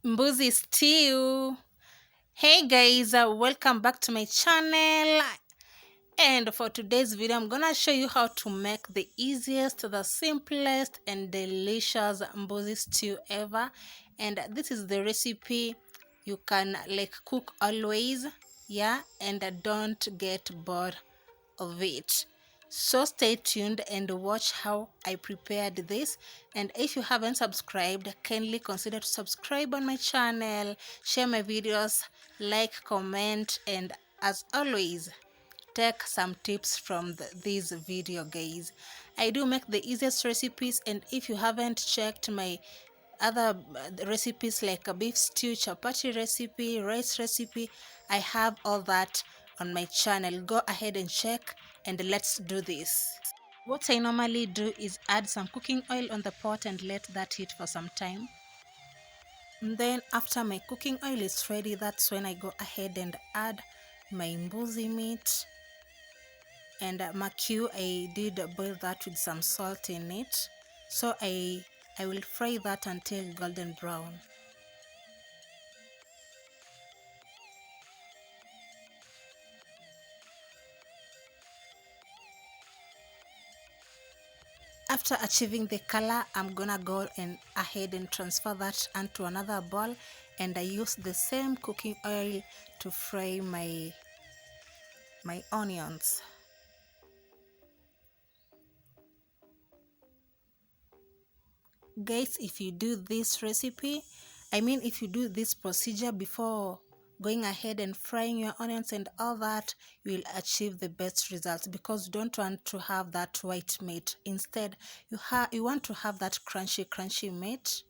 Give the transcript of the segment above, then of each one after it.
Mbuzi stew. Hey guys, welcome back to my channel. And for today's video, I'm gonna show you how to make the easiest, the simplest, and delicious Mbuzi stew ever. And this is the recipe you can like cook always, yeah, and don't get bored of it. So stay tuned and watch how I prepared this. And if you haven't subscribed, kindly consider to subscribe on my channel, share my videos, like, comment, and as always, take some tips from this video, guys. I do make the easiest recipes, and if you haven't checked my other recipes like a beef stew, chapati recipe, rice recipe, I have all that on my channel. Go ahead and check, and let's do this. What I normally do is add some cooking oil on the pot and let that heat for some time. And then after my cooking oil is ready, that's when I go ahead and add my mbuzi meat. And makiu, I did boil that with some salt in it, so I will fry that until golden brown. After achieving the color, I'm gonna go ahead and transfer that onto another bowl, and I use the same cooking oil to fry my onions. Guys, if you do this recipe, if you do this procedure before going ahead and frying your onions and all that, you will achieve the best results, because you don't want to have that white meat. Instead, you want to have that crunchy meat.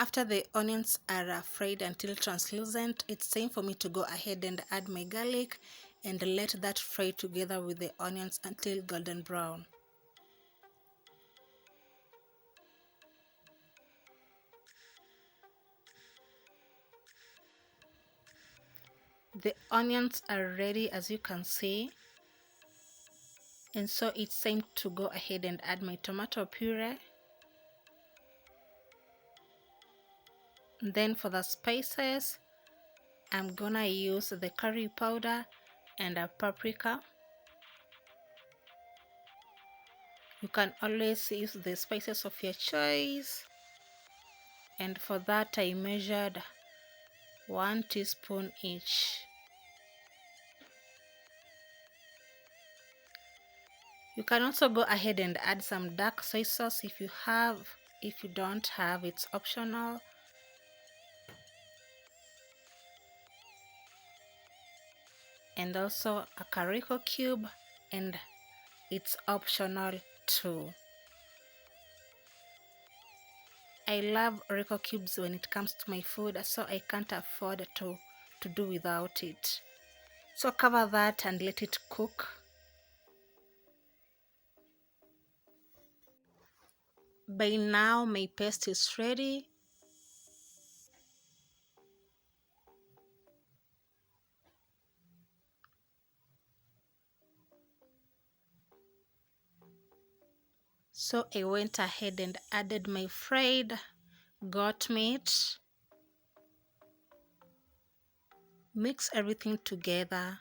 After the onions are fried until translucent, it's time for me to go ahead and add my garlic and let that fry together with the onions until golden brown. The onions are ready, as you can see, and so it's time to go ahead and add my tomato puree. And then for the spices, I'm gonna use the curry powder and a paprika. You can always use the spices of your choice. And for that, I measured 1 teaspoon each. You can also go ahead and add some dark soy sauce if you have. If you don't have, it's optional. And also a carico cube, and it's optional too. I love Rico cubes when it comes to my food, so I can't afford to do without it. So cover that and let it cook. By now my paste is ready. So I went ahead and added my fried goat meat. Mix everything together.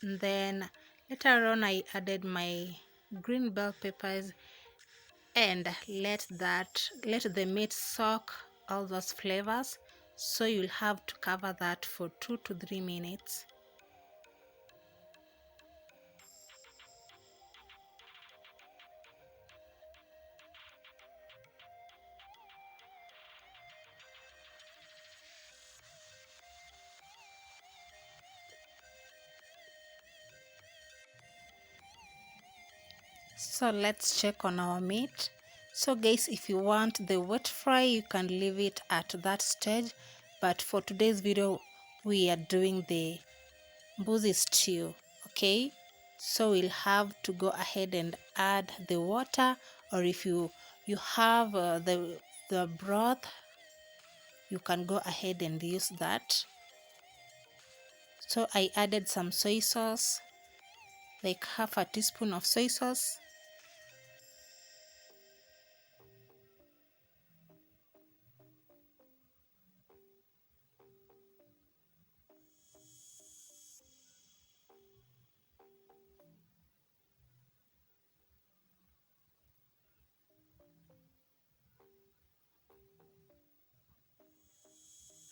And then later on I added my green bell peppers, and let the meat soak all those flavors. So you'll have to cover that for 2 to 3 minutes. So let's check on our meat. So guys, if you want the wet fry, you can leave it at that stage, but for today's video we are doing the mbuzi stew. Okay, so we'll have to go ahead and add the water, or if you have the broth, you can go ahead and use that. So I added some soy sauce, like half a teaspoon of soy sauce.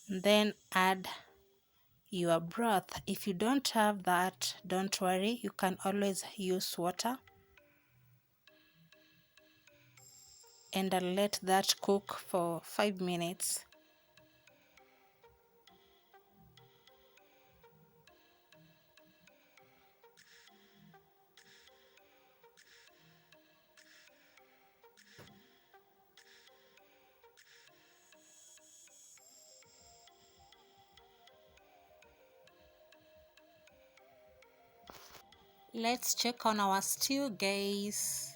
Then add your broth. If you don't have that, don't worry, you can always use water. And I'll let that cook for 5 minutes. Let's check on our stew, guys.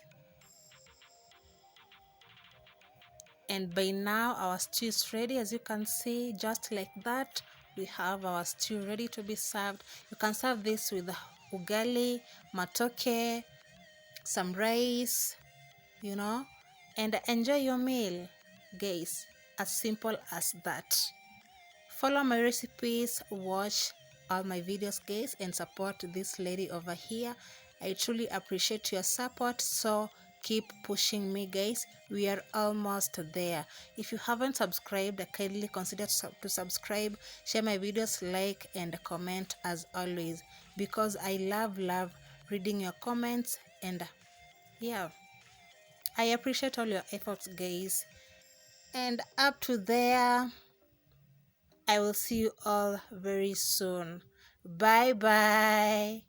And by now our stew is ready. As you can see, just like that, we have our stew ready to be served. You can serve this with ugali, matoke, some rice, and enjoy your meal, guys. As simple as that. Follow my recipes, watch all my videos, guys, and support this lady over here. I truly appreciate your support, so keep pushing me, guys. We are almost there. If you haven't subscribed, kindly consider to subscribe, share my videos, like and comment as always, because I love reading your comments. And yeah, I appreciate all your efforts, guys. And up to there, I will see you all very soon. Bye bye.